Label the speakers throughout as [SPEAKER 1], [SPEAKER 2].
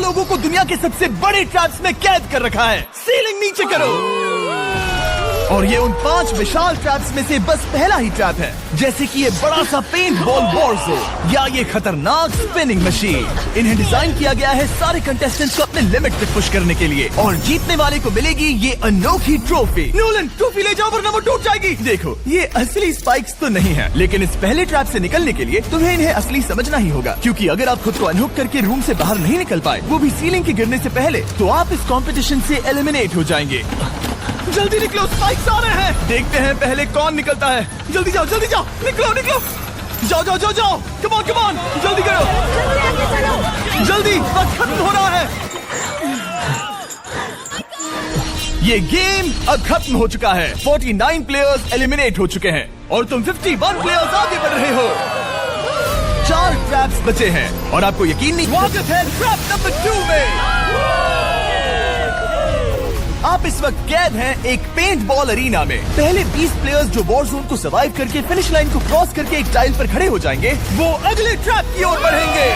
[SPEAKER 1] लोगों को दुनिया के सबसे बड़े ट्रैप्स में कैद कर रखा है। सीलिंग नीचे करो। और ये उन 5 विशाल ट्रैप्स में से बस पहला ही ट्रैप है, जैसे कि ये बड़ा सा पेंट बॉल बोर्सो या ये खतरनाक स्पिनिंग मशीन। इन्हें डिजाइन किया गया है सारे कंटेस्टेंट्स को अपने लिमिट पे पुश करने के लिए, और जीतने वाले को मिलेगी ये अनोखी ट्रॉफी। नोलन, ट्रॉफी ले जाओ वरना वो टूट जाएगी। देखो, ये असली स्पाइक्स तो नहीं है, लेकिन इस पहले ट्रैप से निकलने के लिए तुम्हें इन्हें असली समझना ही होगा, क्योंकि अगर आप खुद को अनहुक करके रूम से बाहर नहीं निकल पाए, वो भी सीलिंग के गिरने से पहले, तो आप इस कॉम्पिटिशन से एलिमिनेट हो जाएंगे। जल्दी निकलो, स्पाइक्स आ रहे हैं। देखते हैं पहले कौन निकलता है। जल्दी जाओ, जल्दी जाओ, निकलो निकलो, जाओ जाओ जाओ जाओ, कम ऑन कम ऑन, जल्दी करो, जल्दी, वक्त खत्म हो रहा है। ये गेम अब खत्म हो चुका है। 49 प्लेयर्स एलिमिनेट हो चुके हैं और तुम 51 प्लेयर्स आगे बढ़ रहे हो। 4 ट्रैप्स बचे हैं और आपको यकीन नहीं। स्वागत है ट्रैप नंबर 2 में। आप इस वक्त कैद हैं एक पेंट बॉल अरीना में। पहले 20 प्लेयर्स जो वॉर जोन को सर्वाइव करके फिनिश लाइन को क्रॉस करके एक टाइल पर खड़े हो जाएंगे, वो अगले ट्रैप की ओर बढ़ेंगे।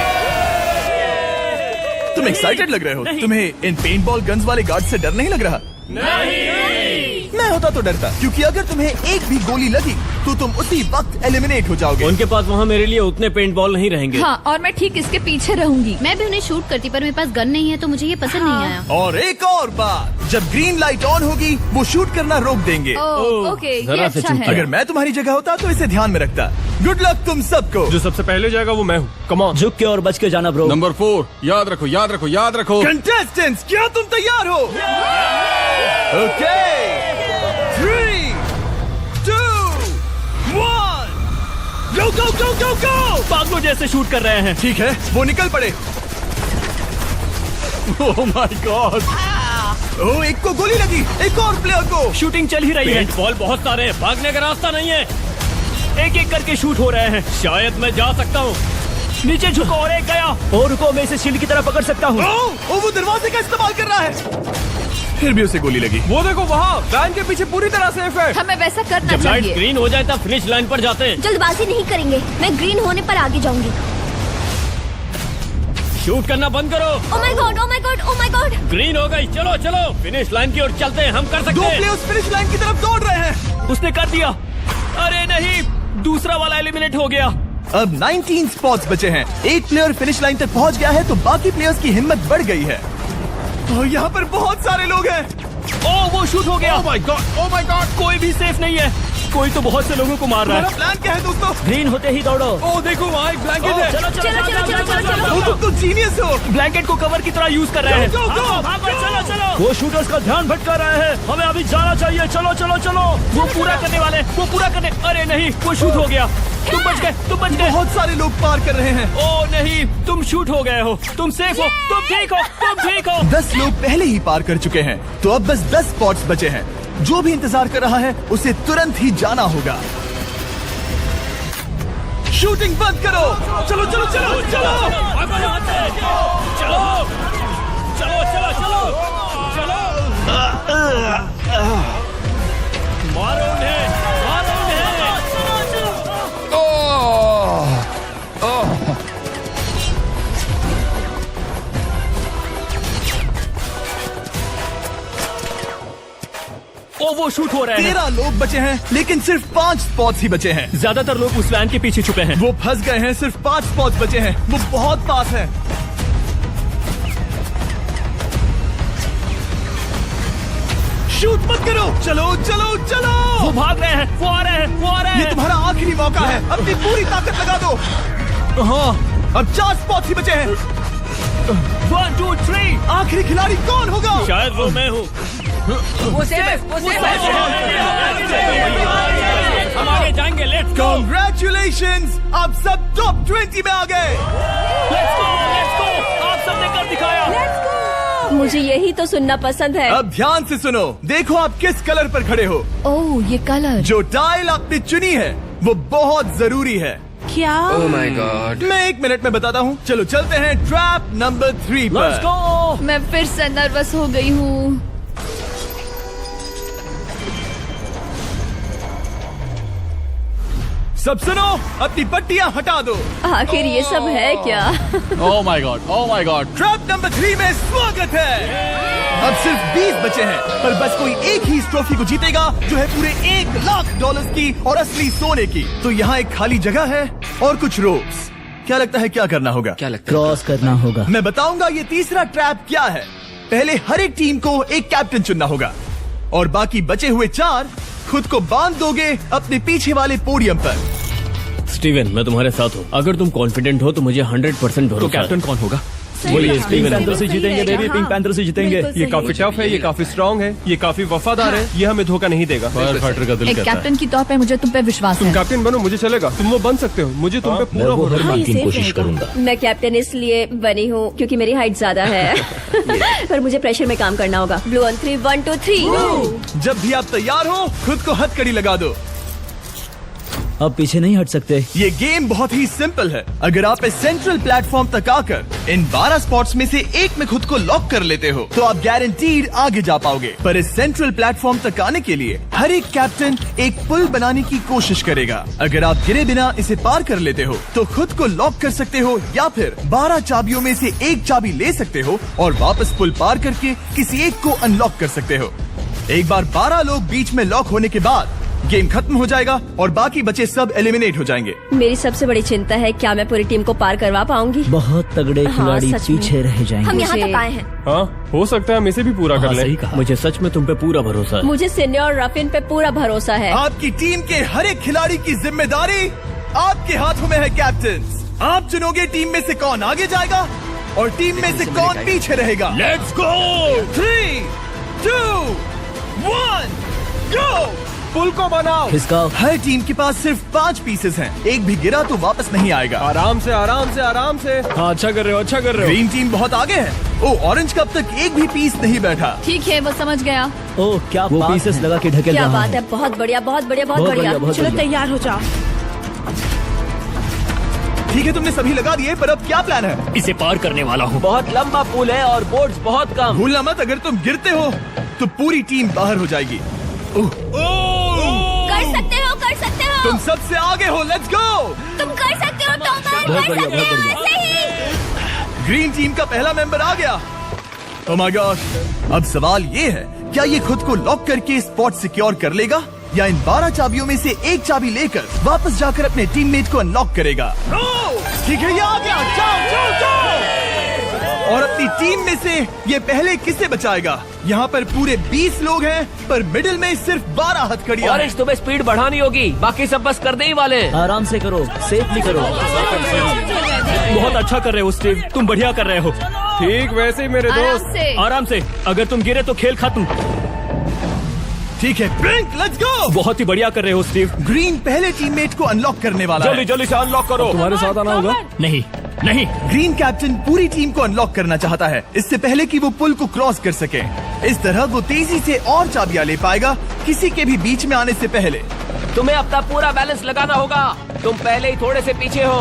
[SPEAKER 1] तुम एक्साइटेड लग रहे हो। तुम्हें इन पेंट बॉल गन्स वाले गार्ड से डर नहीं लग रहा? नहीं। मैं होता तो डरता, क्योंकि अगर तुम्हें एक भी गोली लगी तो तुम उसी वक्त एलिमिनेट हो जाओगे।
[SPEAKER 2] उनके पास वहाँ मेरे लिए उतने पेंट बॉल नहीं रहेंगे।
[SPEAKER 3] हाँ, और मैं ठीक इसके पीछे रहूंगी।
[SPEAKER 4] मैं भी उन्हें शूट करती, पर मेरे पास गन नहीं है तो मुझे ये पसंद नहीं आया।
[SPEAKER 1] और एक और बात, जब ग्रीन लाइट ऑन होगी वो शूट करना रोक देंगे।
[SPEAKER 3] ओके, ये अच्छा है।
[SPEAKER 1] अगर मैं तुम्हारी जगह होता तो इसे ध्यान में रखता। गुड लक तुम सबको।
[SPEAKER 5] जो सबसे पहले जाएगा वो मैं हूँ। कम ऑन,
[SPEAKER 2] झुक के और बच के जाना ब्रो।
[SPEAKER 5] नंबर 4, याद रखो याद रखो याद रखो।
[SPEAKER 1] कंटेस्टेंट्स, क्या तुम तैयार हो? ओके, 3, 2, 1, गो गो गो गो गो।
[SPEAKER 2] पागलों जैसे शूट कर रहे हैं।
[SPEAKER 1] ठीक है, वो निकल पड़े।
[SPEAKER 5] ओह माय गॉड।
[SPEAKER 1] ओह, एक को गोली लगी, एक और प्लेयर को।
[SPEAKER 2] शूटिंग चल ही रही है। पेंट बॉल बहुत सारे हैं, भागने का रास्ता नहीं है। एक एक करके शूट हो रहे हैं। शायद मैं जा सकता हूँ। नीचे झुको और एक गया। और रुको, मैं इसे शील्ड की तरह पकड़ सकता हूँ।
[SPEAKER 1] वो दरवाजे का इस्तेमाल कर रहा है। फिर भी उसे गोली लगी।
[SPEAKER 5] वो देखो वहाँ, वैन के पीछे पूरी तरह सेफ है।
[SPEAKER 3] हमें वैसा करना
[SPEAKER 2] जब लाइट
[SPEAKER 3] चाहिए।
[SPEAKER 2] ग्रीन हो जाए तब फिनिश लाइन पर जाते हैं।
[SPEAKER 4] जल्दबाजी नहीं करेंगे, मैं ग्रीन होने पर आगे जाऊंगी।
[SPEAKER 2] शूट करना बंद करो।
[SPEAKER 4] ओह my God, oh my God, oh my God.
[SPEAKER 2] Green हो गई, चलो चलो फिनिश लाइन की ओर चलते हैं। हम कर सकते
[SPEAKER 1] 2
[SPEAKER 2] हैं।
[SPEAKER 1] प्लेयर्स फिनिश लाइन की तरफ दौड़ रहे हैं।
[SPEAKER 2] उसने कर दिया। अरे नहीं, दूसरा वाला एलिमिनेट हो गया।
[SPEAKER 1] अब 19 स्पॉट्स बचे हैं। एक प्लेयर फिनिश लाइन तक पहुंच गया है तो बाकी प्लेयर्स की हिम्मत बढ़ गई है। और यहाँ पर बहुत सारे लोग हैं।
[SPEAKER 2] ओह, वो शूट हो गया।
[SPEAKER 5] ओह my God, oh my God.
[SPEAKER 2] कोई भी सेफ नहीं है। कोई तो बहुत से लोगों को मार रहा
[SPEAKER 1] तुम्हारा
[SPEAKER 2] है।
[SPEAKER 1] प्लान क्या है दोस्तों?
[SPEAKER 2] ग्रीन होते ही दौड़ो।
[SPEAKER 5] ओह देखो वहाँ एक ब्लैंकेट है।
[SPEAKER 2] चलो चलो चलो चलो चलो चलो।
[SPEAKER 1] वो तुम तो जीनियस हो।
[SPEAKER 2] ब्लैंकेट को कवर की तरह यूज कर रहे हैं।
[SPEAKER 1] Go, go, go,
[SPEAKER 2] भागो,
[SPEAKER 1] go।
[SPEAKER 2] चलो चलो। वो शूटर्स का ध्यान भटका रहे हैं। हमें अभी जाना चाहिए। चलो चलो चलो। वो पूरा करने वाले, वो पूरा करने। अरे नहीं, वो शूट हो गया। तुम बच गए, तुम बच गए।
[SPEAKER 1] बहुत सारे लोग पार कर रहे हैं।
[SPEAKER 2] ओह नहीं, तुम शूट हो गए हो। तुम सेफ हो, तुम ठीक हो, तुम ठीक हो।
[SPEAKER 1] 10 लोग पहले ही पार कर चुके हैं, तो अब बस 10 स्पॉट्स बचे हैं। जो भी इंतजार कर रहा है उसे तुरंत ही जाना होगा। शूटिंग बंद करो। चलो चलो चलो चलो
[SPEAKER 2] भागो यहाँ से। चलो चलो चलो चलो चलो। मारो उन्हें, मारो उन्हें। ओ, वो शूट हो रहे हैं।
[SPEAKER 1] 13 लोग बचे हैं, लेकिन सिर्फ 5 स्पॉट्स ही बचे हैं।
[SPEAKER 2] ज्यादातर लोग उस वैन के पीछे छुपे हैं।
[SPEAKER 1] वो फंस गए हैं। सिर्फ 5 स्पॉट्स बचे हैं। वो बहुत पास है। शूट मत करो। चलो चलो चलो।
[SPEAKER 2] वो भाग रहे हैं, वो आ रहे हैं, वो आ रहे
[SPEAKER 1] ये
[SPEAKER 2] हैं।
[SPEAKER 1] तुम्हारा आखिरी मौका है। अपनी पूरी ताकत लगा दो। हाँ, अब 4 स्पॉट्स ही बचे हैं।
[SPEAKER 2] 1 2 3।
[SPEAKER 1] आखिरी खिलाड़ी कौन होगा?
[SPEAKER 2] शायद वो मैं हूँ।
[SPEAKER 3] वो सेफ है, वो सेफ है।
[SPEAKER 2] हम आगे जाएंगे। Let's go,
[SPEAKER 1] Congratulations! आप सब टॉप 20 में आ गए।
[SPEAKER 2] Let's go, let's go. आप सबने कर दिखाया।
[SPEAKER 4] मुझे यही तो सुनना पसंद है।
[SPEAKER 1] अब ध्यान से सुनो। देखो आप किस कलर पर खड़े हो।
[SPEAKER 3] ओह, ये कलर।
[SPEAKER 1] जो टाइल आपने चुनी है वो बहुत जरूरी है।
[SPEAKER 3] क्या?
[SPEAKER 6] ओह माय गॉड।
[SPEAKER 1] मैं 1 मिनट में बताता हूँ। चलो चलते हैं ट्रैप नंबर 3
[SPEAKER 2] लेट्स
[SPEAKER 1] पर।
[SPEAKER 2] गो।
[SPEAKER 3] मैं फिर से नर्वस हो गई हूँ।
[SPEAKER 1] सब सुनो, अपनी पट्टियां हटा दो।
[SPEAKER 4] आखिर ये सब है क्या?
[SPEAKER 5] Oh my God. Oh my God.
[SPEAKER 1] Trap number 3 में स्वागत है। अब सिर्फ 20 बचे हैं, पर बस कोई एक ही इस ट्रॉफी को जीतेगा जो है पूरे $1,00,000 की और असली सोने की। तो यहाँ एक खाली जगह है और कुछ रोप्स। क्या लगता है क्या करना होगा?
[SPEAKER 5] क्या लगता
[SPEAKER 2] क्रॉस करना होगा।
[SPEAKER 1] मैं बताऊंगा ये तीसरा ट्रैप क्या है। पहले हर एक टीम को एक कैप्टन चुनना होगा और बाकी बचे हुए 4 खुद को बांध दोगे अपने पीछे वाले पोडियम पर।
[SPEAKER 2] स्टीवन, मैं तुम्हारे साथ हूँ। अगर तुम कॉन्फिडेंट हो तो मुझे 100% भरोसा।
[SPEAKER 5] तो कैप्टन कौन होगा?
[SPEAKER 2] बोलिए स्टीवन।
[SPEAKER 6] पिंक पैंथर से जीतेंगे बेबी, पिंक पैंथर से जीतेंगे।
[SPEAKER 4] बिल्कुल
[SPEAKER 5] ये
[SPEAKER 4] सही
[SPEAKER 5] काफी टफ है, ये काफी स्ट्रांग है, ये काफी वफादार है, ये हमें धोखा नहीं देगा। फायर फाइटर का दिल
[SPEAKER 3] एक
[SPEAKER 5] कहता है।
[SPEAKER 3] कैप्टन की तौर पे मुझे तुम पे विश्वास
[SPEAKER 5] तुम
[SPEAKER 3] है।
[SPEAKER 5] कैप्टन बनो, मुझे चलेगा। तुम वो बन सकते हो, मुझे तुम पे पूरा भरोसा
[SPEAKER 4] हाँ,
[SPEAKER 5] है।
[SPEAKER 4] ये
[SPEAKER 2] की
[SPEAKER 4] safe
[SPEAKER 2] कोशिश
[SPEAKER 4] रहेगा।
[SPEAKER 2] करूंगा।
[SPEAKER 4] मैं कैप्टन इसलिए बनी हूँ क्योंकि मेरी हाइट ज्यादा है। पर मुझे प्रेशर में काम करना होगा। Blue on 3, 1 2 3।
[SPEAKER 1] जब भी आप तैयार हो खुद को हथकड़ी लगा दो।
[SPEAKER 6] अब पीछे नहीं हट सकते।
[SPEAKER 1] ये गेम बहुत ही सिंपल है। अगर आप इस सेंट्रल प्लेटफॉर्म तक आकर इन 12 स्पॉट्स में से एक में खुद को लॉक कर लेते हो तो आप गारंटीड आगे जा पाओगे। पर इस सेंट्रल प्लेटफॉर्म तक आने के लिए हर एक कैप्टन एक पुल बनाने की कोशिश करेगा। अगर आप गिरे बिना इसे पार कर लेते हो तो खुद को लॉक कर सकते हो या फिर 12 चाबियों में से एक चाबी ले सकते हो और वापस पुल पार करके किसी एक को अनलॉक कर सकते हो। एक बार 12 लोग बीच में लॉक होने के बाद गेम खत्म हो जाएगा और बाकी बचे सब एलिमिनेट हो जाएंगे।
[SPEAKER 4] मेरी सबसे बड़ी चिंता है क्या मैं पूरी टीम को पार करवा पाऊंगी।
[SPEAKER 6] बहुत तगड़े
[SPEAKER 4] हाँ,
[SPEAKER 6] खिलाड़ी
[SPEAKER 4] सच में।
[SPEAKER 6] पीछे रह जाएंगे।
[SPEAKER 4] हम यहाँ तक आए हैं।
[SPEAKER 5] हाँ, हो सकता है हम इसे भी पूरा कर
[SPEAKER 6] हाँ,
[SPEAKER 5] लें।
[SPEAKER 6] सही कहा।
[SPEAKER 2] मुझे सच में तुम पे पूरा भरोसा है।
[SPEAKER 4] मुझे सीनियर रफिन पे पूरा भरोसा है।
[SPEAKER 1] आपकी टीम के हर एक खिलाड़ी की जिम्मेदारी आपके हाथों में है कैप्टन। आप चुनोगे टीम में से कौन आगे जाएगा और टीम में से कौन पीछे रहेगा।
[SPEAKER 2] Let's go.
[SPEAKER 1] 3, 2, 1, गो।
[SPEAKER 5] पुल को बनाओ।
[SPEAKER 6] खिसकाओ।
[SPEAKER 1] हर टीम के पास सिर्फ 5 पीसेस हैं। एक भी गिरा तो वापस नहीं आएगा।
[SPEAKER 5] आराम से, आराम से, आराम से। हाँ, अच्छा कर रहे हो, अच्छा कर रहे हो।
[SPEAKER 1] ग्रीन टीम बहुत आगे है। ओ, ऑरेंज का अब तक एक भी पीस नहीं बैठा।
[SPEAKER 3] ठीक है, वो समझ गया।
[SPEAKER 6] ओ क्या वो पीसेस लगा के ढकेल
[SPEAKER 4] क्या
[SPEAKER 6] रहा
[SPEAKER 4] बात
[SPEAKER 6] है।
[SPEAKER 4] है, बहुत बढ़िया, बहुत बढ़िया, बहुत
[SPEAKER 6] बहुत
[SPEAKER 4] बढ़िया।
[SPEAKER 6] बढ़िया, बहुत
[SPEAKER 4] चलो
[SPEAKER 6] बढ़िया।
[SPEAKER 4] तैयार हो जाओ।
[SPEAKER 1] ठीक है, तुमने सभी लगा दिए, पर अब क्या प्लान है?
[SPEAKER 2] इसे पार करने वाला हूँ।
[SPEAKER 6] बहुत लंबा पुल है और बोर्ड्स बहुत कम।
[SPEAKER 1] भूलना मत, अगर तुम गिरते हो तो पूरी टीम बाहर हो जाएगी।
[SPEAKER 4] कर सकते हो, कर सकते हो।
[SPEAKER 1] तुम सबसे आगे हो, लेट्स गो।
[SPEAKER 4] तुम कर सकते हो टॉमर,
[SPEAKER 6] बहुत
[SPEAKER 4] कर
[SPEAKER 6] बढ़िया,
[SPEAKER 4] सकते
[SPEAKER 6] बहुत
[SPEAKER 4] हो।
[SPEAKER 6] बढ़िया।
[SPEAKER 4] सही।
[SPEAKER 1] ग्रीन टीम का पहला मेंबर आ गया। ओह माय गॉड। अब सवाल ये है, क्या ये खुद को लॉक करके स्पॉट सिक्योर कर लेगा या इन 12 चाबियों में से एक चाबी लेकर वापस जाकर अपने टीममेट को अनलॉक करेगा? ठीक है, ये आ गया। जाओ जाओ जाओ। और अपनी टीम में से ये पहले किसे बचाएगा? यहाँ पर पूरे 20 लोग हैं, पर मिडिल में सिर्फ 12 हथकड़ियां हैं।
[SPEAKER 7] तुम्हें स्पीड बढ़ानी होगी, बाकी सब बस करने ही वाले हैं।
[SPEAKER 6] आराम से करो, सेफली करो।
[SPEAKER 2] बहुत अच्छा कर रहे हो स्टीव, तुम बढ़िया कर रहे हो।
[SPEAKER 5] ठीक वैसे ही मेरे
[SPEAKER 3] आराम
[SPEAKER 5] दोस्त।
[SPEAKER 3] से।
[SPEAKER 2] आराम से, अगर तुम गिरे तो खेल खत्म।
[SPEAKER 1] ठीक है, ब्रिंक, लेट्स गो।
[SPEAKER 2] बहुत ही बढ़िया कर रहे हो स्टीव।
[SPEAKER 1] ग्रीन पहले टीममेट को अनलॉक करने वाला
[SPEAKER 2] जल्दी
[SPEAKER 1] है।
[SPEAKER 2] जल्दी से अनलॉक करो।
[SPEAKER 5] तुम्हारे साथ आना होगा।
[SPEAKER 2] नहीं नहीं,
[SPEAKER 1] ग्रीन कैप्टन पूरी टीम को अनलॉक करना चाहता है, इससे पहले कि वो पुल को क्रॉस कर सके। इस तरह वो तेजी से और चाबियां ले पाएगा, किसी के भी बीच में आने से पहले।
[SPEAKER 7] तुम्हें अपना पूरा बैलेंस लगाना होगा, तुम पहले ही थोड़े से पीछे हो।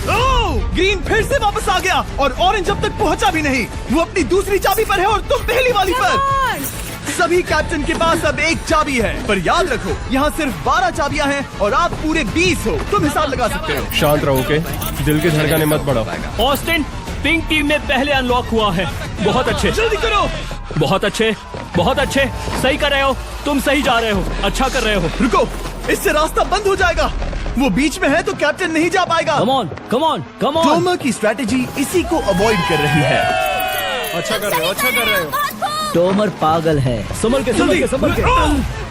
[SPEAKER 1] ओह, ग्रीन फिर से वापस आ गया और ऑरेंज अब तक पहुंचा भी नहीं। वो अपनी दूसरी चाबी पर है और तुम पहली वाली पर। सभी कैप्टन के पास अब एक चाबी है, पर याद रखो यहाँ सिर्फ 12 चाबियां हैं और आप पूरे 20 हो। तुम हिसाब लगा सकते हो।
[SPEAKER 5] शांत रहो, के दिल की धड़कनें मत बढ़ाओ।
[SPEAKER 2] ऑस्टिन, पिंक टीम में पहले अनलॉक हुआ है। बहुत अच्छे,
[SPEAKER 1] जल्दी करो।
[SPEAKER 2] बहुत अच्छे, बहुत अच्छे। सही कर रहे हो, तुम सही जा रहे हो, अच्छा कर रहे हो।
[SPEAKER 1] रुको, इससे रास्ता बंद हो जाएगा। वो बीच में है तो कैप्टन नहीं जा पाएगा।
[SPEAKER 6] Come on, come on, come on.
[SPEAKER 1] Tomar की स्ट्रेटेजी इसी को अवॉइड कर रही है।
[SPEAKER 5] अच्छा कर रहे हो, अच्छा कर रहे हो।
[SPEAKER 6] टोमर पागल है। संभल के, संभल के, संभल के।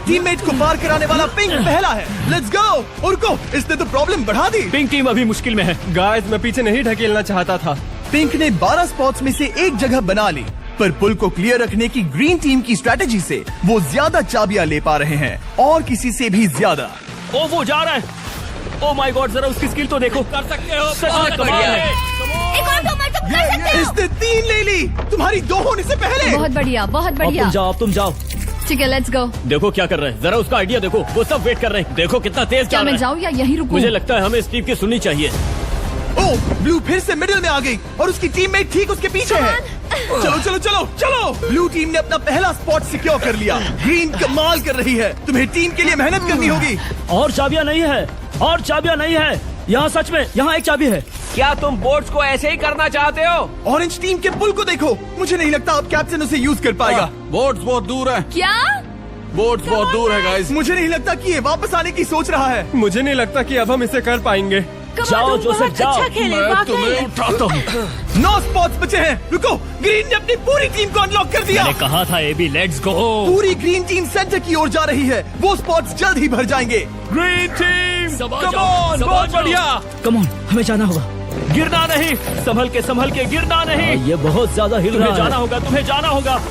[SPEAKER 1] टीममेट को पार कराने वाला पिंक पहला है। Let's go. रुको, इसने तो प्रॉब्लम बढ़ा दी।
[SPEAKER 2] पिंक टीम अभी मुश्किल में है।
[SPEAKER 5] गाइस, मैं पीछे नहीं ढकेलना चाहता था।
[SPEAKER 1] पिंक ने 12 स्पॉट्स में से एक जगह बना ली, पर पुल को क्लियर रखने की ग्रीन टीम की स्ट्रेटेजी से वो ज्यादा चाबियां ले पा रहे हैं और किसी से भी ज्यादा।
[SPEAKER 2] ओ वो जा रहा है। ओ माय गॉड, जरा उसकी स्किल तो देखो। कर सकते हो, सच में कमाल है।
[SPEAKER 4] एक और टॉमर, तुम कर सकते हो।
[SPEAKER 1] इसने 3 ले ली, तुम्हारी 2 होने से पहले।
[SPEAKER 3] बहुत बढ़िया, बहुत
[SPEAKER 6] अब
[SPEAKER 3] बढ़िया।
[SPEAKER 6] तुम जाओ, अब तुम जाओ।
[SPEAKER 3] ठीक है, लेट्स गो।
[SPEAKER 2] देखो क्या कर रहे हैं, जरा उसका आइडिया देखो। वो सब वेट कर रहे हैं, देखो कितना तेज
[SPEAKER 3] क्या
[SPEAKER 2] चल
[SPEAKER 3] मैं
[SPEAKER 2] रहा है।
[SPEAKER 3] जाऊँ या यहीं रुकूं?
[SPEAKER 2] मुझे लगता है हमें स्टीव की सुननी चाहिए।
[SPEAKER 1] ओ, ब्लू फिर से मिडिल में आ गई और उसकी टीममेट ठीक उसके पीछे है। चलो चलो चलो चलो। ब्लू टीम ने अपना पहला स्पॉट सिक्योर कर लिया। ग्रीन कमाल कर रही है, तुम्हें टीम के लिए मेहनत करनी होगी।
[SPEAKER 6] और चाबियां नहीं है। और चाबियां नहीं है यहाँ, सच में यहाँ एक चाबी है।
[SPEAKER 7] क्या तुम बोर्ड्स को ऐसे ही करना चाहते हो?
[SPEAKER 1] ऑरेंज टीम के पुल को देखो, मुझे नहीं लगता अब कैप्टन उसे यूज कर पाएगा।
[SPEAKER 8] बोर्ड्स बहुत दूर है,
[SPEAKER 3] क्या?
[SPEAKER 8] बोर्ड्स बहुत दूर है गाइस।
[SPEAKER 1] मुझे नहीं लगता कि ये वापस आने की सोच रहा है।
[SPEAKER 5] मुझे नहीं लगता कि अब हम इसे कर पाएंगे।
[SPEAKER 6] जाओ जोसेफ जाओ।
[SPEAKER 8] मैं तुम्हें उठाता हूँ।
[SPEAKER 1] 9 स्पॉट्स बचे हैं। रुको, ग्रीन ने अपनी पूरी टीम को अनलॉक कर दिया।
[SPEAKER 2] मैंने कहा था एबी, लेट्स गो।
[SPEAKER 1] पूरी ग्रीन टीम सेंटर की ओर जा रही है। वो स्पॉट्स जल्द ही भर जाएंगे।
[SPEAKER 5] ग्रीन टीम,
[SPEAKER 2] सबा
[SPEAKER 5] कम
[SPEAKER 2] जाओ,
[SPEAKER 5] ऑन,
[SPEAKER 2] सबा
[SPEAKER 5] बहुत
[SPEAKER 2] जाओ।
[SPEAKER 5] बढ़िया।
[SPEAKER 6] कम ऑन, हमें जाना होगा।
[SPEAKER 2] गिरना नहीं, संभल के गिरना नहीं।
[SPEAKER 6] ये बहुत ज्यादा हिल
[SPEAKER 2] तुम्हें
[SPEAKER 6] रहा
[SPEAKER 2] जाना
[SPEAKER 6] है।
[SPEAKER 2] होगा, तुम्हें जाना होगा।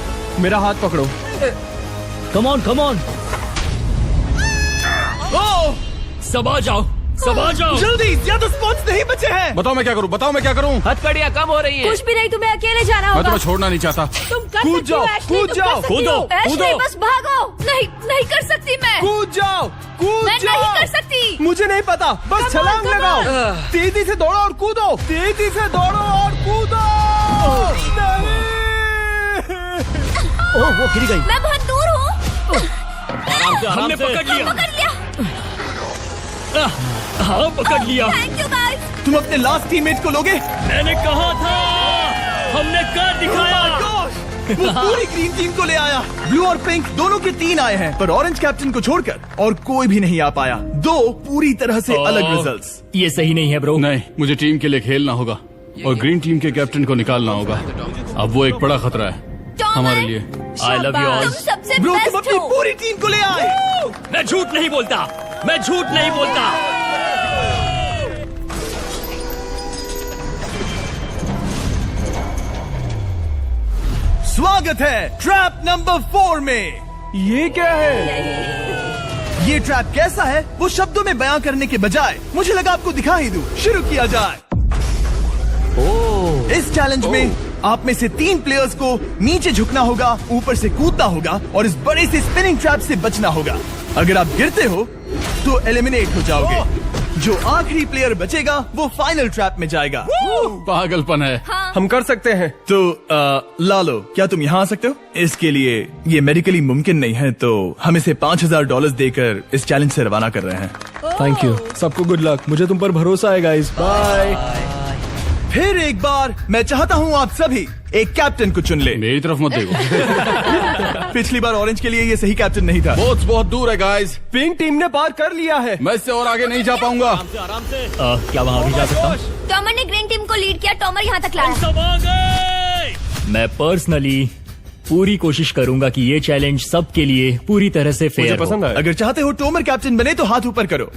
[SPEAKER 5] मेरा हाथ पकड़ो।
[SPEAKER 6] कम ऑन कम ऑन।
[SPEAKER 1] ओह,
[SPEAKER 2] सबा जाओ, सबा जाओ।
[SPEAKER 1] जल्दी, ज्यादा स्पॉट्स नहीं बचे हैं।
[SPEAKER 8] बताओ मैं क्या करूँ, बताओ मैं क्या करूँ।
[SPEAKER 7] हथकड़ियाँ कम हो रही हैं।
[SPEAKER 4] कुछ भी नहीं, तुम्हें अकेले जाना
[SPEAKER 8] मैं
[SPEAKER 4] होगा।
[SPEAKER 8] तुम्हें छोड़ना नहीं चाहता।
[SPEAKER 4] तुम कर
[SPEAKER 1] कूद
[SPEAKER 4] सकती हो,
[SPEAKER 1] जाओ,
[SPEAKER 4] एशली,
[SPEAKER 1] कूद
[SPEAKER 4] तुम
[SPEAKER 1] जाओ,
[SPEAKER 4] कर सकती
[SPEAKER 2] कूदो,
[SPEAKER 4] हो। एशली,
[SPEAKER 2] कूदो।
[SPEAKER 4] बस भागो। नहीं, नहीं कर सकती मैं।
[SPEAKER 1] कूद जाओ, कूद
[SPEAKER 4] मैं
[SPEAKER 1] जाओ।
[SPEAKER 4] नहीं कर सकती।
[SPEAKER 1] मुझे नहीं पता, बस
[SPEAKER 4] Come on,
[SPEAKER 1] छलांग
[SPEAKER 4] come
[SPEAKER 1] लगाओ।
[SPEAKER 4] on।
[SPEAKER 1] तेजी से दौड़ो और कूदो, तेजी से दौड़ो और कूदो। नहीं।
[SPEAKER 6] ओह वो गिर गई।
[SPEAKER 4] मैं बहुत दूर हूँ।
[SPEAKER 2] हमने पकड़ लिया।
[SPEAKER 4] पकड़ लिया।
[SPEAKER 2] हाँ, पकड़ लिया।
[SPEAKER 4] Thank you guys.
[SPEAKER 1] तुम अपने लास्ट टीममेट को लोगे?
[SPEAKER 2] मैंने कहा था, हमने कर दिखाया।
[SPEAKER 1] Oh my gosh! वो पूरी ग्रीन टीम को ले आया। ब्लू और पिंक दोनों के 3 आए हैं, पर ऑरेंज कैप्टन को छोड़कर और कोई भी नहीं आ पाया। 2 पूरी तरह से अलग रिजल्ट्स।
[SPEAKER 2] ये सही नहीं है ब्रो।
[SPEAKER 8] नहीं, मुझे टीम के लिए खेलना होगा और ग्रीन टीम के कैप्टन को निकालना होगा। अब वो एक बड़ा खतरा है हमारे लिए।
[SPEAKER 2] I love you all.
[SPEAKER 4] तुम सबसे
[SPEAKER 1] ब्रो, तुम
[SPEAKER 4] बेस्ट
[SPEAKER 1] अपनी
[SPEAKER 4] हो।
[SPEAKER 1] पूरी टीम को ले आए।
[SPEAKER 2] मैं झूठ नहीं बोलता, मैं झूठ नहीं बोलता।
[SPEAKER 1] स्वागत है ट्रैप नंबर 4 में।
[SPEAKER 5] ये क्या है?
[SPEAKER 1] ये ट्रैप कैसा है वो शब्दों में बयां करने के बजाय मुझे लगा आपको दिखा ही दूं। शुरू किया जाए। इस चैलेंज में आप में से 3 प्लेयर्स को नीचे झुकना होगा, ऊपर से कूदना होगा और इस बड़े से स्पिनिंग ट्रैप से बचना होगा। अगर आप गिरते हो तो एलिमिनेट हो जाओगे। जो आखिरी प्लेयर बचेगा वो फाइनल ट्रैप में जाएगा।
[SPEAKER 8] पागलपन है।
[SPEAKER 5] हम कर सकते हैं।
[SPEAKER 1] तो लालो, क्या तुम यहाँ आ सकते हो? इसके लिए ये मेडिकली मुमकिन नहीं है, तो हम इसे $5000 देकर इस चैलेंज से रवाना कर रहे हैं।
[SPEAKER 5] Thank you. सबको गुड लक। मुझे तुम पर भरोसा है गाइस। बाय।
[SPEAKER 1] फिर एक बार मैं चाहता हूँ आप सभी एक कैप्टन को चुन ले।
[SPEAKER 8] मेरी तरफ मत देखो।
[SPEAKER 1] पिछली बार ऑरेंज के लिए ये सही कैप्टन नहीं था।
[SPEAKER 8] बोर्ड्स बहुत दूर है गाइस।
[SPEAKER 5] पिंक टीम ने पार कर लिया है।
[SPEAKER 8] मैं इससे और आगे नहीं जा पाऊंगा।
[SPEAKER 2] आराम से। क्या वहाँ भी जा सकता हूँ?
[SPEAKER 4] टॉमर ने ग्रीन टीम को लीड किया, टॉमर यहाँ तक लाया।
[SPEAKER 2] सब आ गए। मैं पर्सनली पूरी कोशिश करूंगा कि ये चैलेंज सबके लिए पूरी तरह से
[SPEAKER 5] मुझे
[SPEAKER 2] फेयर हो।
[SPEAKER 5] पसंद आया।
[SPEAKER 1] अगर चाहते हो टोमर कैप्टन बने तो हाथ ऊपर करो।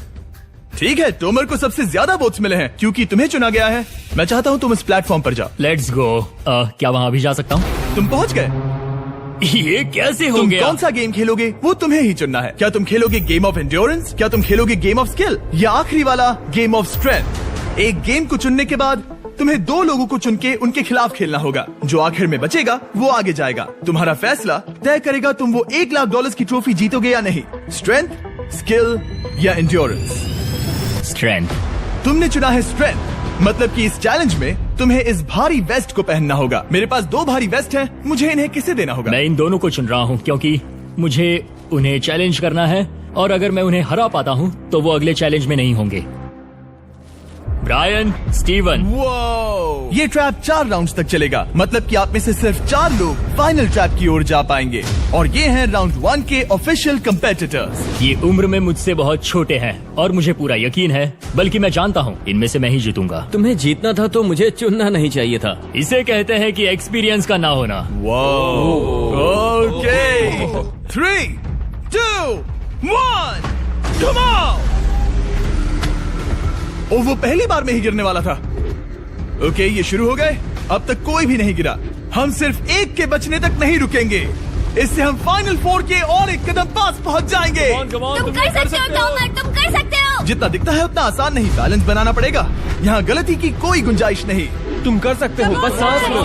[SPEAKER 1] ठीक है, टोमर को सबसे ज्यादा वोट्स मिले हैं क्योंकि तुम्हें चुना गया है। मैं चाहता हूँ तुम इस प्लेटफॉर्म पर जाओ।
[SPEAKER 2] Let's go. क्या वहाँ भी जा सकता हूँ?
[SPEAKER 1] तुम पहुँच गए।
[SPEAKER 2] ये कैसे हो
[SPEAKER 1] तुम
[SPEAKER 2] गया?
[SPEAKER 1] कौन सा गेम खेलोगे वो तुम्हें ही चुनना है। क्या तुम खेलोगे गेम ऑफ एंड्योरेंस, क्या तुम खेलोगे गेम ऑफ स्किल, या आखिरी वाला गेम ऑफ स्ट्रेंथ? एक गेम को चुनने के बाद तुम्हें 2 लोगों को चुन के उनके खिलाफ खेलना होगा। जो आखिर में बचेगा वो आगे जाएगा। तुम्हारा फैसला तय करेगा तुम वो $1,00,000 की ट्रॉफी जीतोगे या नहीं। स्ट्रेंथ, स्किल या एंड्योरेंस?
[SPEAKER 2] स्ट्रेंथ।
[SPEAKER 1] तुमने चुना है स्ट्रेंथ, मतलब कि इस चैलेंज में तुम्हें इस भारी वेस्ट को पहनना होगा। मेरे पास 2 भारी वेस्ट हैं, मुझे इन्हें किसे देना होगा?
[SPEAKER 2] मैं इन दोनों को चुन रहा हूँ क्योंकि मुझे उन्हें चैलेंज करना है और अगर मैं उन्हें हरा पाता हूँ तो वो अगले चैलेंज में नहीं होंगे। Brian, Steven.
[SPEAKER 1] वो ये ट्रैप 4 राउंड्स तक चलेगा, मतलब कि आप में से सिर्फ 4 लोग फाइनल ट्रैप की ओर जा पाएंगे और ये हैं राउंड 1 के ऑफिशियल कंपेटिटर्स।
[SPEAKER 2] ये उम्र में मुझसे बहुत छोटे हैं और मुझे पूरा यकीन है, बल्कि मैं जानता हूँ इनमें से मैं ही जीतूंगा।
[SPEAKER 6] तुम्हें जीतना था तो मुझे चुनना नहीं चाहिए था।
[SPEAKER 2] इसे कहते हैं कि एक्सपीरियंस का ना होना।
[SPEAKER 1] Okay, 3, 2, 1, come on. ओ, वो पहली बार में ही गिरने वाला था। ओके, ये शुरू हो गए। अब तक कोई भी नहीं गिरा। हम सिर्फ एक के बचने तक नहीं रुकेंगे। इससे हम फाइनल 4 के और एक कदम पास पहुंच जाएंगे।
[SPEAKER 4] तुम कर सकते हो टॉमर, तुम कर सकते हो।
[SPEAKER 1] जितना दिखता है उतना आसान नहीं, बैलेंस बनाना पड़ेगा। यहाँ गलती की कोई गुंजाइश नहीं।
[SPEAKER 5] तुम कर सकते हो, बस सांस लो।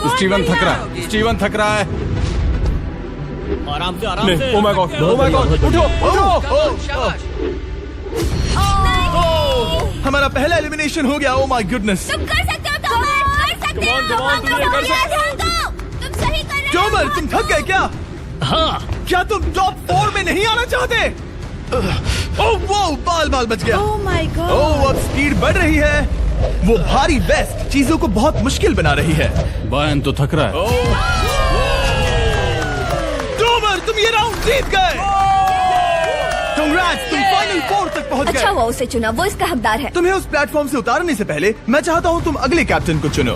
[SPEAKER 8] स्टीवन थक रहा है, स्टीवन थक रहा है।
[SPEAKER 2] आराम से, आराम से।
[SPEAKER 5] Oh my God, oh my God, उठो, उठो।
[SPEAKER 1] हमारा पहला एलिमिनेशन हो गया। Oh my goodness.
[SPEAKER 4] तुम कर सकते हो टॉमर, कर सकते हो। तुम सही कर रहे हो।
[SPEAKER 1] टोमर, तुम थक गए क्या?
[SPEAKER 2] हाँ।
[SPEAKER 1] क्या तुम टॉप 4 में नहीं आना चाहते? ओह वो बाल बाल बच गया।
[SPEAKER 4] ओह माय गॉड।
[SPEAKER 1] ओह अब स्पीड बढ़ रही है। वो भारी वेस्ट चीजों को बहुत मुश्किल बना रही है।
[SPEAKER 8] बायन तो थक रहा है।
[SPEAKER 1] डोमर तुम ये राउंड जीत गए। कांग्रेट्स, तुम फाइनल 4 तक पहुंच गए।
[SPEAKER 4] अच्छा हुआ उसे चुना, वो इसका हकदार है।
[SPEAKER 1] तुम्हें उस प्लेटफॉर्म से उतारने से पहले मैं चाहता हूँ तुम अगले कैप्टन को चुनो।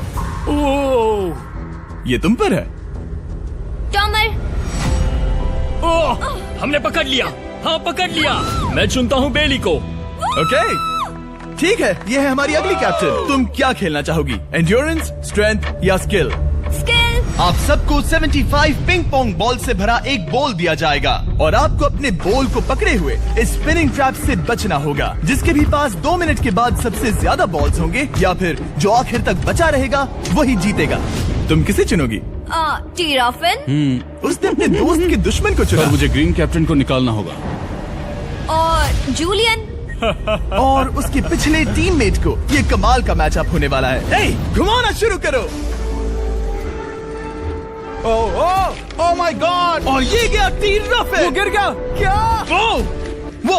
[SPEAKER 1] ये तुम पर है।
[SPEAKER 4] टॉमर।
[SPEAKER 2] ओह, हमने पकड़ लिया। हाँ पकड़ लिया। मैं चुनता हूँ बेली को।
[SPEAKER 1] ओके ठीक है, ये है हमारी अगली कैप्टन। तुम क्या खेलना चाहोगी, एंड्योरेंस, स्ट्रेंथ या स्किल?
[SPEAKER 4] स्किल।
[SPEAKER 1] आप सबको 75 पिंग पोंग बॉल से भरा एक बॉल दिया जाएगा और आपको अपने बॉल को पकड़े हुए इस स्पिनिंग ट्रैप से बचना होगा। जिसके भी पास 2 मिनट के बाद सबसे ज्यादा बॉल्स होंगे या फिर जो आखिर तक बचा रहेगा वही जीतेगा। तुम किसे चुनोगी?
[SPEAKER 4] टीराफिन।
[SPEAKER 1] उसने अपने दोस्त के दुश्मन को
[SPEAKER 8] पर
[SPEAKER 1] चुना
[SPEAKER 8] मुझे ग्रीन कैप्टन को निकालना होगा।
[SPEAKER 4] और जूलियन।
[SPEAKER 1] और उसके पिछले टीममेट को। ये कमाल का मैचअप होने वाला है। ए, घुमाना शुरू करो। ओह माय गॉड। और ये गया टीराफिन। वो गिर गया। क्या? वो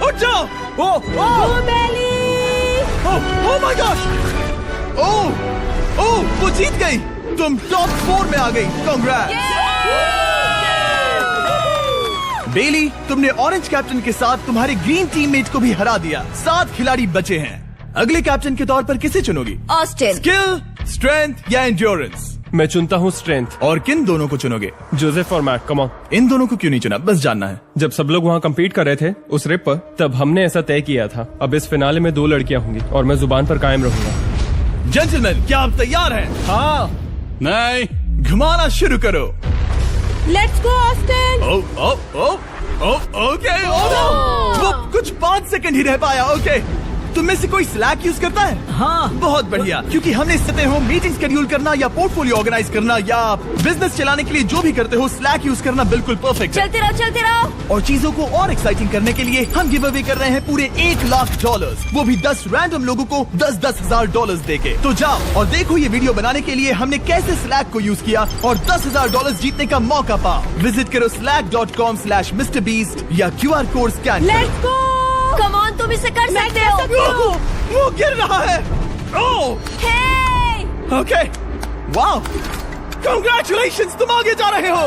[SPEAKER 1] उठ जाओ। ओह माय गॉड। ओह वो जीत गई। तुम टॉप 4 में आ गई। कांग्रेट्स। बेली, तुमने ऑरेंज कैप्टन के साथ तुम्हारे ग्रीन टीममेट को भी हरा दिया। 7 खिलाड़ी बचे हैं। अगले कैप्टन के तौर पर किसे चुनोगी?
[SPEAKER 4] ऑस्टिन।
[SPEAKER 1] स्किल, स्ट्रेंथ या एंड्योरेंस?
[SPEAKER 5] मैं चुनता हूँ स्ट्रेंथ।
[SPEAKER 1] और किन दोनों को चुनोगे?
[SPEAKER 5] जोसेफ और मैक, कम ऑन।
[SPEAKER 1] इन दोनों को क्यों नहीं चुना, बस जानना है।
[SPEAKER 5] जब सब लोग वहाँ कम्पीट कर रहे थे उस रिप पर, तब हमने ऐसा तय किया था। अब इस फिनाले में 2 लड़कियाँ होंगी और मैं जुबान पर कायम रहूंगा।
[SPEAKER 1] जेंटलमैन, क्या आप तैयार हैं?
[SPEAKER 5] हाँ।
[SPEAKER 8] नहीं।
[SPEAKER 1] घुमाना शुरू करो।
[SPEAKER 4] Let's go Austin.
[SPEAKER 1] ओके। वो कुछ 5 सेकंड ही रह पाया। ओके, तुम में से कोई स्लैक यूज करता है?
[SPEAKER 6] हाँ।
[SPEAKER 1] बहुत बढ़िया, क्योंकि हमने सते हो मीटिंग शेड्यूल करना या पोर्टफोलियो ऑर्गेनाइज करना या बिजनेस चलाने के लिए जो भी करते हो, स्लैक यूज करना बिल्कुल परफेक्ट है।
[SPEAKER 4] चलते रहो।
[SPEAKER 1] और चीजों को और एक्साइटिंग करने के लिए हम गिव अवे कर रहे हैं पूरे $1,00,000, वो भी 10 रैंडम लोगों को $10,000 देके। तो जाओ और देखो ये वीडियो बनाने के लिए हमने कैसे स्लैक को यूज किया और $10,000 जीतने का मौका पाओ। विजिट करो slack.com/MrBeast या QR code scan.
[SPEAKER 4] Let's go. Come on, तुम इसे कर सकते हो।
[SPEAKER 1] वो गिर रहा है। ओह
[SPEAKER 4] हे।
[SPEAKER 1] ओके, वाओ, कांग्रेचुलेशंस, तुम आगे जा रहे हो।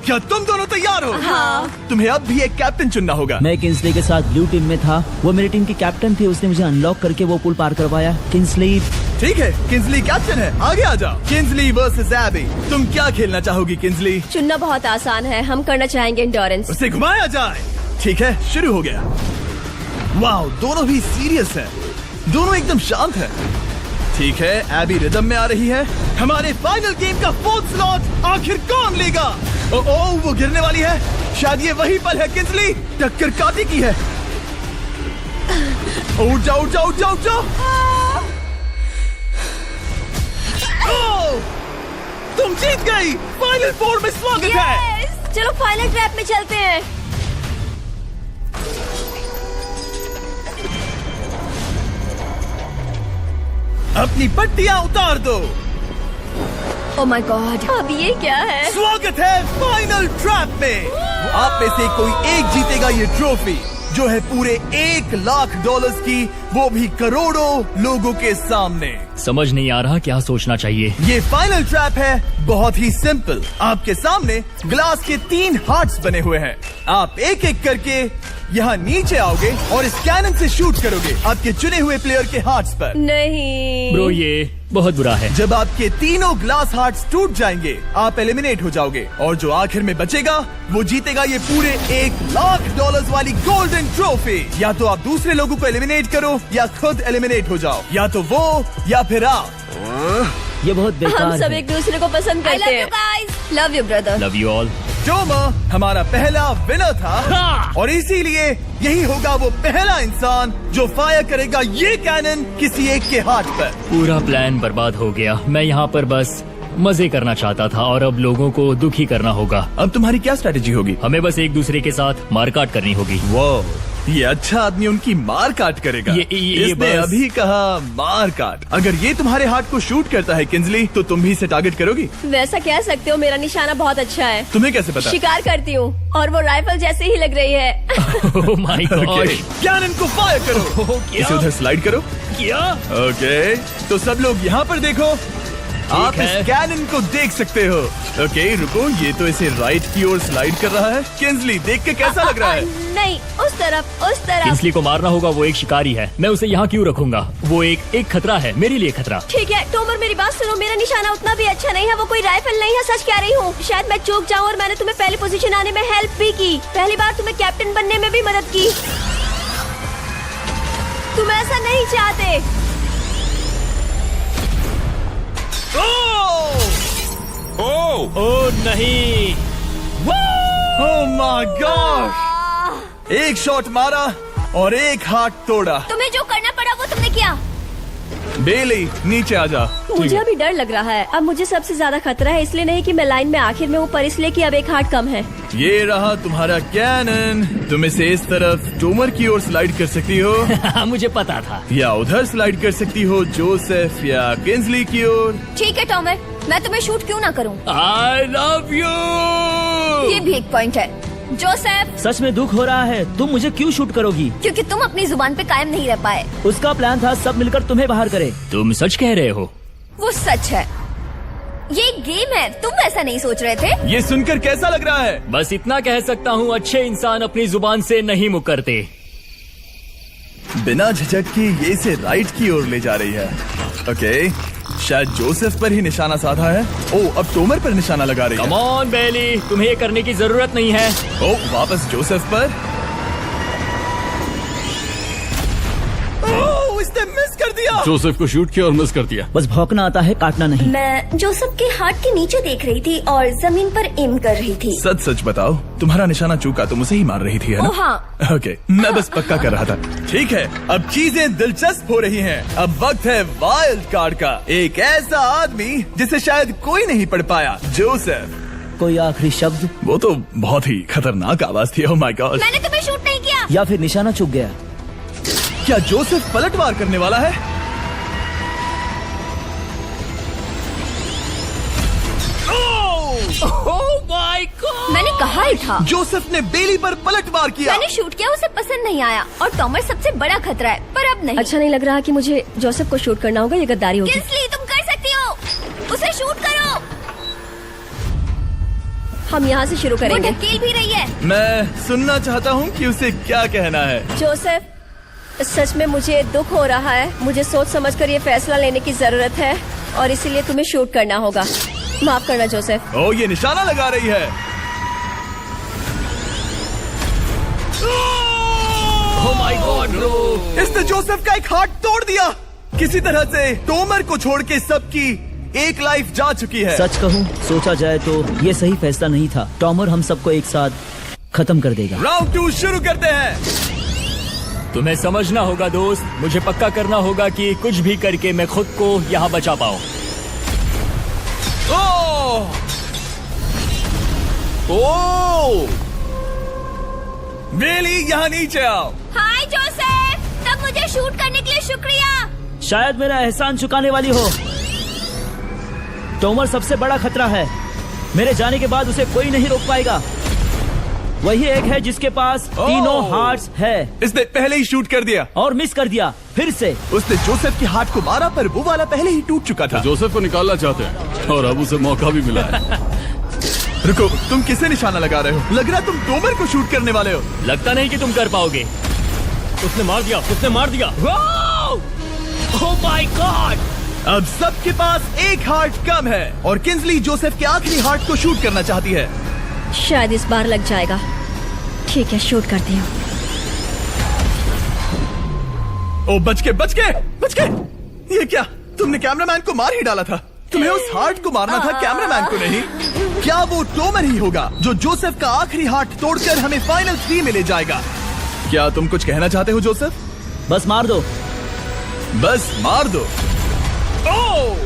[SPEAKER 1] क्या तुम दोनों तैयार हो?
[SPEAKER 4] हाँ।
[SPEAKER 1] तुम्हें अब भी एक कैप्टन चुनना होगा।
[SPEAKER 6] मैं किंग्सली के साथ ब्लू टीम में था। वो मेरी टीम की कैप्टन थी। उसने मुझे अनलॉक करके वो पुल पार करवाया। किंग्सली।
[SPEAKER 1] ठीक है, किंग्सली कैप्टन है, आगे आ जाओ। किंग्सली वर्सेस एबी, तुम क्या खेलना चाहोगी किंग्सली?
[SPEAKER 4] चुनना बहुत आसान है, हम करना चाहेंगे एंड्योरेंस।
[SPEAKER 1] उसे घुमाया जाए। ठीक है, शुरू हो गया। वाओ, दोनों भी सीरियस हैं, दोनों एकदम शांत हैं। ठीक है, एबी रिदम में आ रही है। हमारे फाइनल गेम का 4th स्लॉट आखिर कौन लेगा? ओह वो गिरने वाली है। शायद ये वही पल है। किंग्सली, टक्कर काटी की है। उठ जाओ। तुम जीत गई। फाइनल 4 में स्वागत है।
[SPEAKER 4] चलो फाइनल ट्रैप में चलते हैं।
[SPEAKER 1] अपनी पट्टियां उतार दो।
[SPEAKER 4] ओह माय गॉड, अब ये क्या है?
[SPEAKER 1] स्वागत है फाइनल ट्रैप में। आप में से कोई एक जीतेगा ये ट्रॉफी, जो है पूरे $1,00,000 की, वो भी करोड़ों लोगों के सामने।
[SPEAKER 2] समझ नहीं आ रहा क्या सोचना चाहिए।
[SPEAKER 1] ये फाइनल ट्रैप है, बहुत ही सिंपल। आपके सामने ग्लास के 3 हार्ट्स बने हुए हैं। आप एक एक करके यहाँ नीचे आओगे और इस कैनन से शूट करोगे आपके चुने हुए प्लेयर के हार्ट्स पर।
[SPEAKER 4] नहीं
[SPEAKER 2] ब्रो, ये बहुत बुरा है।
[SPEAKER 1] जब आपके तीनों ग्लास हार्ट्स टूट जाएंगे, आप एलिमिनेट हो जाओगे और जो आखिर में बचेगा वो जीतेगा ये पूरे $1,00,000 वाली गोल्डन ट्रॉफी। या तो आप दूसरे लोगों को एलिमिनेट करो या खुद एलिमिनेट हो जाओ, या तो वो या फिर आप।
[SPEAKER 6] ये बहुत बेकार
[SPEAKER 4] हम सब
[SPEAKER 6] है।
[SPEAKER 4] एक दूसरे को पसंद करते हैं। Love you brother.
[SPEAKER 2] Love you all.
[SPEAKER 1] Tomer हमारा पहला विनर था
[SPEAKER 2] हाँ।
[SPEAKER 1] और इसीलिए यही होगा वो पहला इंसान जो फायर करेगा ये कैनन किसी एक के हाथ पर।
[SPEAKER 2] पूरा प्लान बर्बाद हो गया। मैं यहाँ पर बस मजे करना चाहता था और अब लोगों को दुखी करना होगा।
[SPEAKER 1] अब तुम्हारी क्या स्ट्रेटेजी होगी?
[SPEAKER 2] हमें बस एक दूसरे के साथ मारकाट करनी होगी।
[SPEAKER 1] वो ये अच्छा आदमी उनकी मार काट करेगा।
[SPEAKER 2] ये
[SPEAKER 1] इसने
[SPEAKER 2] बस-
[SPEAKER 1] अभी कहा मार काट। अगर ये तुम्हारे हार्ट को शूट करता है किंजली, तो तुम भी इसे टारगेट करोगी।
[SPEAKER 4] वैसा कह सकते हो, मेरा निशाना बहुत अच्छा है।
[SPEAKER 1] तुम्हें कैसे पता?
[SPEAKER 4] शिकार करती हूँ और वो राइफल जैसे ही लग रही है।
[SPEAKER 2] ओह माय गॉड।
[SPEAKER 1] कैनन को फायर करो। इसे उधर स्लाइड करो।
[SPEAKER 2] क्या?
[SPEAKER 1] ओके, तो सब लोग यहाँ पर देखो। आप
[SPEAKER 2] है।
[SPEAKER 1] इस कैनन को देख सकते हो। ओके, रुको, ये तो इसे राइट की ओर स्लाइड कर रहा है। किंजली, देख के कैसा लग रहा है?
[SPEAKER 4] नहीं, उस तरफ, उस तरफ।
[SPEAKER 2] किंसली को मारना होगा, वो एक शिकारी है। मैं उसे यहाँ क्यों रखूंगा? वो एक खतरा है, मेरे लिए खतरा।
[SPEAKER 4] ठीक है टोमर, मेरी बात सुनो। मेरा निशाना उतना भी अच्छा नहीं है, वो कोई राइफल नहीं है, सच कह रही हूँ। शायद मैं चूक जाऊँ और मैंने तुम्हें पहली पोजीशन आने में हेल्प भी की। पहली बार तुम्हें कैप्टन बनने में भी मदद की। तुम ऐसा नहीं चाहते।
[SPEAKER 2] ओह नहीं।
[SPEAKER 1] ओह माय गॉड! एक शॉट मारा और एक हाथ तोड़ा।
[SPEAKER 4] तुम्हें जो करना पड़ा वो तुमने किया।
[SPEAKER 1] बेली, नीचे आ जा।
[SPEAKER 4] मुझे अभी डर लग रहा है। अब मुझे सबसे ज्यादा खतरा है, इसलिए नहीं कि मैं लाइन में आखिर में हूँ, पर इसलिए कि अब एक हार्ट कम है।
[SPEAKER 1] ये रहा तुम्हारा कैनन। तुम इसे इस तरफ टोमर की ओर स्लाइड कर सकती हो
[SPEAKER 2] मुझे पता था।
[SPEAKER 1] या उधर स्लाइड कर सकती हो, जोसेफ या किंजली की ओर।
[SPEAKER 4] ठीक है टोमर, मैं तुम्हें शूट क्यों ना करूँ।
[SPEAKER 2] I love you.
[SPEAKER 4] ये भी एक पॉइंट है। जोसेफ,
[SPEAKER 6] सच में दुख हो रहा है। तुम मुझे क्यों शूट करोगी?
[SPEAKER 4] क्योंकि तुम अपनी जुबान पे कायम नहीं रह पाए।
[SPEAKER 6] उसका प्लान था सब मिलकर तुम्हें बाहर करे।
[SPEAKER 2] तुम सच कह रहे हो?
[SPEAKER 4] वो सच है। ये एक गेम है, तुम ऐसा नहीं सोच रहे थे।
[SPEAKER 1] ये सुनकर कैसा लग रहा है?
[SPEAKER 2] बस इतना कह सकता हूँ, अच्छे इंसान अपनी जुबान से नहीं मुकरते।
[SPEAKER 1] बिना झिझक के ये इसे राइट की ओर ले जा रही है। ओके, शायद जोसेफ पर ही निशाना साधा है। ओह, अब टोमर पर निशाना लगा रही है।
[SPEAKER 2] कम ऑन बेली, तुम्हें ये करने की जरूरत नहीं है।
[SPEAKER 1] ओह, वापस जोसेफ पर। ओह, इसने मिस कर दिया।
[SPEAKER 8] जोसेफ को शूट किया और मिस कर दिया।
[SPEAKER 6] बस भौंकना आता है, काटना नहीं।
[SPEAKER 4] मैं जोसेफ के हार्ट के नीचे देख रही थी और जमीन पर एम कर रही थी।
[SPEAKER 1] सच सच बताओ, तुम्हारा निशाना चूका, तुम उसे ही मार रही थी, है ना?
[SPEAKER 4] ओह हाँ।
[SPEAKER 1] ओके, मैं बस पक्का कर रहा था। ठीक है, अब चीजें दिलचस्प हो रही हैं। अब वक्त है वाइल्ड कार्ड का। एक ऐसा आदमी जिसे शायद कोई नहीं पढ़ पाया, जोसेफ।
[SPEAKER 6] कोई आखिरी शब्द?
[SPEAKER 1] वो तो बहुत ही खतरनाक आवाज थी। ओह माय गॉड!
[SPEAKER 4] मैंने तुम्हें शूट नहीं किया।
[SPEAKER 6] या फिर निशाना चूक गया?
[SPEAKER 1] क्या जोसेफ पलटवार करने वाला है?
[SPEAKER 2] ओह माय गॉड!
[SPEAKER 4] मैंने कहा ही था।
[SPEAKER 1] जोसेफ ने बेली पर पलटवार किया।
[SPEAKER 4] मैंने शूट किया, उसे पसंद नहीं आया और टॉमर सबसे बड़ा खतरा है, पर अब नहीं। अच्छा नहीं लग रहा कि मुझे जोसेफ को शूट करना होगा, ये गद्दारी होगी। किंसली, तुम कर सकती हो, उसे शूट करो। हम यहाँ से शुरू करेंगे। वो ढकेल भी रही है।
[SPEAKER 1] मैं सुनना चाहता हूँ कि उसे क्या कहना है।
[SPEAKER 4] जोसेफ, सच में मुझे दुख हो रहा है। मुझे सोच समझकर ये फैसला लेने की जरूरत है और इसीलिए तुम्हें शूट करना होगा। माफ करना जोसेफ।
[SPEAKER 1] ओह, ये निशाना लगा रही है।
[SPEAKER 2] ओह माय गॉड ब्रो!
[SPEAKER 1] इसने जोसेफ का एक हाथ तोड़ दिया। किसी तरह से टोमर को छोड़ के सबकी एक लाइफ जा चुकी है।
[SPEAKER 6] सच कहूँ, सोचा जाए तो ये सही फैसला नहीं था। टॉमर हम सबको एक साथ खत्म कर देगा।
[SPEAKER 1] राउंड 2 शुरू करते हैं।
[SPEAKER 2] तुम्हें समझना होगा दोस्त, मुझे पक्का करना होगा कि कुछ भी करके मैं खुद को यहाँ बचा पाऊँ।
[SPEAKER 1] ओह! ओह! बेली, यहाँ नीचे आओ।
[SPEAKER 4] हाय जोसेफ, तब मुझे शूट करने के लिए शुक्रिया।
[SPEAKER 6] शायद मेरा एहसान चुकाने वाली हो। टोमर सबसे बड़ा खतरा है। मेरे जाने के बाद उसे कोई नहीं रोक पाएगा। वही एक है जिसके पास तीनों हार्ट्स है।
[SPEAKER 1] इसने पहले ही शूट कर दिया
[SPEAKER 6] और मिस कर दिया फिर से।
[SPEAKER 1] उसने जोसेफ के हाथ को मारा, पर वो वाला पहले ही टूट चुका था।
[SPEAKER 8] जोसेफ को निकालना चाहते हैं और अब उसे मौका भी मिला है।
[SPEAKER 1] रुको, तुम किसे निशाना लगा रहे हो? लग रहा तुम टोमर को शूट करने वाले हो।
[SPEAKER 2] लगता नहीं कि तुम कर पाओगे। उसने मार दिया, उसने मार दिया। Oh my God!
[SPEAKER 1] अब सबके पास एक हार्ट कम है और किंजली जोसेफ के आखिरी हार्ट को शूट करना चाहती है।
[SPEAKER 4] शायद इस बार लग जाएगा। ठीक है, शूट करती हूँ।
[SPEAKER 1] ओ, बच के! ये क्या? तुमने कैमरामैन को मार ही डाला था। तुम्हें उस हार्ट को मारना था, कैमरामैन को नहीं। क्या वो टोमर ही होगा जो जोसेफ का आखिरी हार्ट तोड़कर हमें फाइनल 3 में ले जाएगा? क्या तुम कुछ कहना चाहते हो जोसेफ?
[SPEAKER 6] बस मार दो।
[SPEAKER 1] बस मार दो। ओह!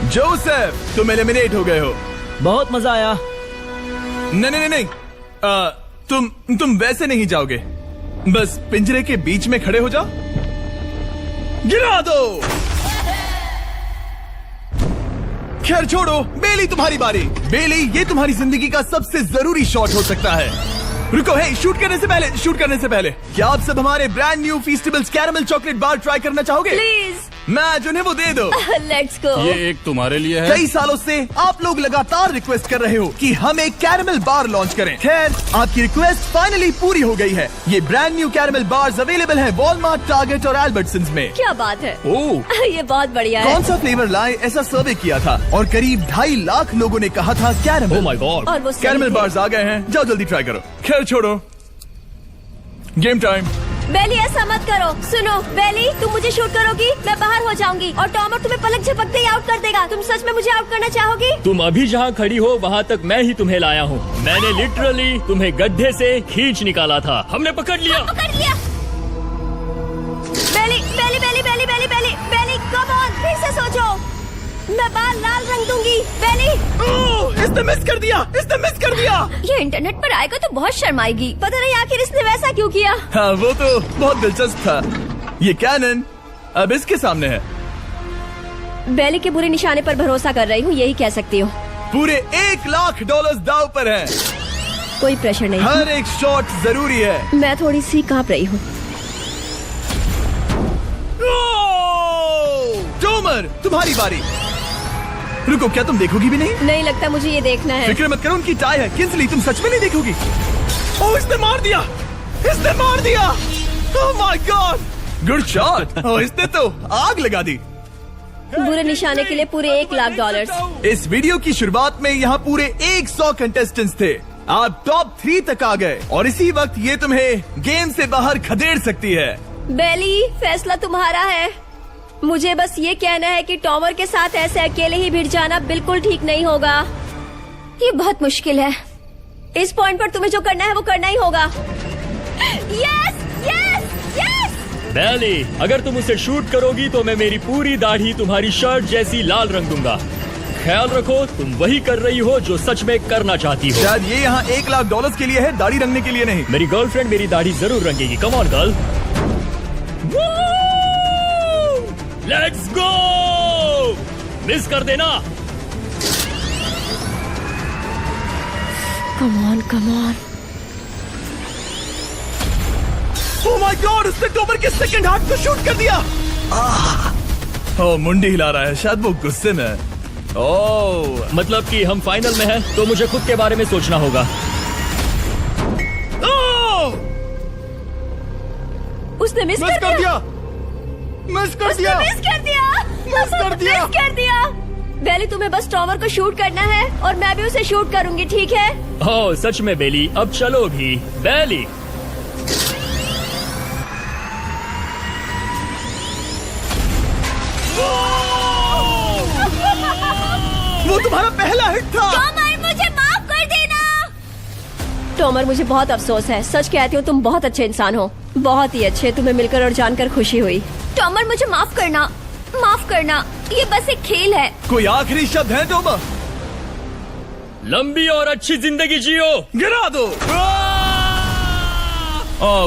[SPEAKER 1] जोसेफ, तुम एलिमिनेट हो गए हो।
[SPEAKER 6] बहुत मजा आया।
[SPEAKER 1] नहीं, तुम वैसे नहीं जाओगे, बस पिंजरे के बीच में खड़े हो जाओ। गिरा दो। खैर छोड़ो, बेली तुम्हारी बारी। बेली, ये तुम्हारी जिंदगी का सबसे जरूरी शॉट हो सकता है। रुको, हे, शूट करने से पहले क्या आप सब हमारे brand new Feastables caramel chocolate bar try करना चाहोगे?
[SPEAKER 4] प्लीज।
[SPEAKER 1] मैं उन्हें वो दे दो।
[SPEAKER 4] Let's go.
[SPEAKER 8] ये एक तुम्हारे लिए है।
[SPEAKER 1] कई सालों से आप लोग लगातार रिक्वेस्ट कर रहे हो कि हम एक कैरेमल बार लॉन्च करें। खैर, आपकी रिक्वेस्ट फाइनली पूरी हो गई है। ये brand new caramel bars available है वॉलमार्ट, टारगेट और एल्बर्टसन्स में।
[SPEAKER 4] क्या बात है।
[SPEAKER 1] ओह,
[SPEAKER 4] ये बहुत बढ़िया है।
[SPEAKER 1] कौन सा फ्लेवर लाए, ऐसा सर्वे किया था और करीब 2.5 लाख लोगों ने कहा था कैरेमल।
[SPEAKER 2] Oh my God।
[SPEAKER 4] और वो सही
[SPEAKER 1] कैरेमल
[SPEAKER 4] थे।
[SPEAKER 1] बार्स आ गए हैं, जाओ जल्दी ट्राई करो। खैर छोड़ो, गेम टाइम।
[SPEAKER 4] बेली, ऐसा मत करो। सुनो बेली, तुम मुझे शूट करोगी, मैं बाहर हो जाऊंगी और टॉमर तुम्हें पलक झपकते ही आउट कर देगा। तुम सच में मुझे आउट करना चाहोगी?
[SPEAKER 2] तुम अभी जहाँ खड़ी हो वहाँ तक मैं ही तुम्हें लाया हूँ। मैंने लिटरली तुम्हें गड्ढे से खींच निकाला था। हमने पकड़ लिया।
[SPEAKER 4] पकड़ लिया। बेली बेली बेली बेली बेली बेली बेली, कम ऑन, फिर से सोचो। मैं बाल लाल रंग दूंगी। बेली,
[SPEAKER 1] ओह, इसने मिस कर दिया।
[SPEAKER 4] ये इंटरनेट पर आएगा तो बहुत शर्माएगी। पता नहीं आखिर इसने वैसा क्यों किया।
[SPEAKER 1] हाँ, वो तो बहुत दिलचस्प था। ये कैनन अब इसके सामने है।
[SPEAKER 4] बेली के बुरे निशाने पर भरोसा कर रही हूँ, यही कह सकती हूँ।
[SPEAKER 1] पूरे $1 लाख दाव पर है।
[SPEAKER 4] कोई प्रेशर नहीं।
[SPEAKER 1] हर एक शॉट जरूरी है।
[SPEAKER 4] मैं थोड़ी सी कांप रही हूँ।
[SPEAKER 1] टॉमर, तुम्हारी बारी। रुको, क्या तुम देखोगी भी नहीं?
[SPEAKER 4] नहीं लगता मुझे ये देखना है।
[SPEAKER 1] फिक्र मत करो, उनकी टाई है। किंसली, तुम सच में नहीं देखोगी? ओह, इसने मार दिया। Oh my God, good shot. Oh, इसने तो आग लगा दी।
[SPEAKER 4] बुरे निशाने के लिए पूरे $1 लाख।
[SPEAKER 1] इस वीडियो की शुरुआत में यहाँ पूरे 100 कंटेस्टेंट्स थे। आप टॉप 3 तक आ गए और इसी वक्त ये तुम्हें गेम से बाहर खदेड़ सकती है।
[SPEAKER 4] बेली, फैसला तुम्हारा है। मुझे बस ये कहना है कि टॉमर के साथ ऐसे अकेले ही भिड़ जाना बिल्कुल ठीक नहीं होगा। ये बहुत मुश्किल है। इस पॉइंट पर तुम्हें जो करना है वो करना ही होगा। Yes yes yes.
[SPEAKER 2] बेली, अगर तुम उसे शूट करोगी तो मैं मेरी पूरी दाढ़ी तुम्हारी शर्ट जैसी लाल रंग दूंगा। ख्याल रखो, तुम वही कर रही हो जो सच में करना चाहती हो।
[SPEAKER 1] शायद ये यहाँ $1 लाख के लिए है, दाढ़ी रंगने के लिए नहीं।
[SPEAKER 2] मेरी गर्लफ्रेंड मेरी दाढ़ी जरूर रंगेगी। Come on girl, let's go. Miss कर देना।
[SPEAKER 4] Come on come on.
[SPEAKER 1] Oh my God, उसने टॉमर के सेकंड हार्ट को शूट कर दिया। ओह, मुंडी हिला रहा है, शायद वो गुस्से में है। ओह,
[SPEAKER 2] मतलब कि हम फाइनल में हैं, तो मुझे खुद के बारे में सोचना होगा।
[SPEAKER 1] ओह,
[SPEAKER 4] उसने मिस कर दिया।
[SPEAKER 1] मिस कर दिया।
[SPEAKER 4] बेली, तुम्हें बस टॉमर को शूट करना है और मैं भी उसे शूट करूंगी, ठीक है?
[SPEAKER 2] ओह सच में बेली, अब चलो भी। बेली,
[SPEAKER 1] वो तुम्हारा पहला हिट था।
[SPEAKER 4] टॉमर, मुझे माफ कर देना। टॉमर, मुझे बहुत अफसोस है। सच कहती हूँ, तुम बहुत अच्छे इंसान हो, बहुत ही अच्छे। तुम्हें मिलकर और जानकर खुशी हुई। टॉमर, मुझे माफ करना, माफ करना। ये बस एक खेल है।
[SPEAKER 1] कोई आखिरी शब्द है टॉमर?
[SPEAKER 2] लंबी और अच्छी जिंदगी जियो।
[SPEAKER 1] गिरा दो।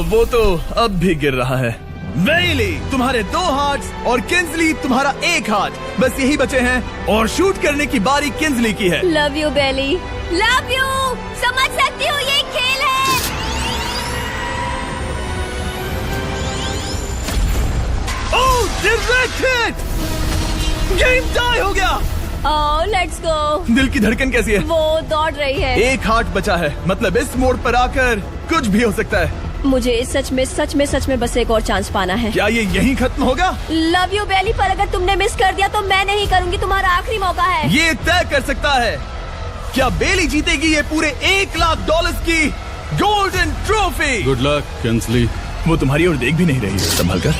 [SPEAKER 1] वो तो अब भी गिर रहा है। बेली, तुम्हारे 2 हार्ट्स और किंसली तुम्हारा 1 हार्ट बस यही बचे हैं और शूट करने की बारी किंसली की है।
[SPEAKER 4] Love you Bailey, love you. समझ सकती हूँ, ये एक खेल है।
[SPEAKER 1] Oh, direct hit. Game tie हो गया।
[SPEAKER 4] Oh, let's go.
[SPEAKER 1] दिल की धड़कन कैसी है?
[SPEAKER 4] वो दौड़ रही है।
[SPEAKER 1] 1 हार्ट बचा है, मतलब इस मोड़ पर आकर कुछ भी हो सकता है।
[SPEAKER 4] मुझे सच में बस एक और चांस पाना है।
[SPEAKER 1] क्या ये यहीं खत्म होगा?
[SPEAKER 4] लव यू बेली, पर अगर तुमने मिस कर दिया तो मैं नहीं करूंगी। तुम्हारा आखिरी मौका है।
[SPEAKER 1] ये तय कर सकता है क्या बेली जीतेगी ये पूरे $1 लाख की golden trophy.
[SPEAKER 8] Good luck Kinsley.
[SPEAKER 1] वो तुम्हारी ओर देख भी नहीं रही है, संभल कर।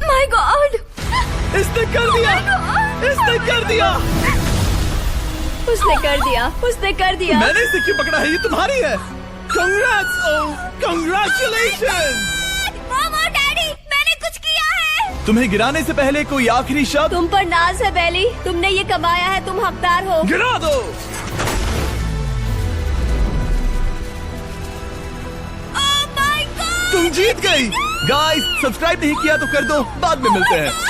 [SPEAKER 4] माय गॉड,
[SPEAKER 1] इसने कर दिया। इसने कर दिया।
[SPEAKER 4] उसने कर दिया।
[SPEAKER 1] मैंने इसे क्यों पकड़ा है? ये तुम्हारी है। Congrats! Oh, congratulations!
[SPEAKER 4] मॉम और डैडी, मैंने कुछ किया है।
[SPEAKER 1] तुम्हें गिराने से पहले कोई आखिरी शब्द?
[SPEAKER 4] तुम पर नाज है बेली, तुमने ये कमाया है, तुम हकदार हो।
[SPEAKER 1] गिरा दो।
[SPEAKER 4] Oh my God!
[SPEAKER 1] तुम जीत गई। गाइस, सब्सक्राइब नहीं किया तो कर दो, बाद में मिलते हैं।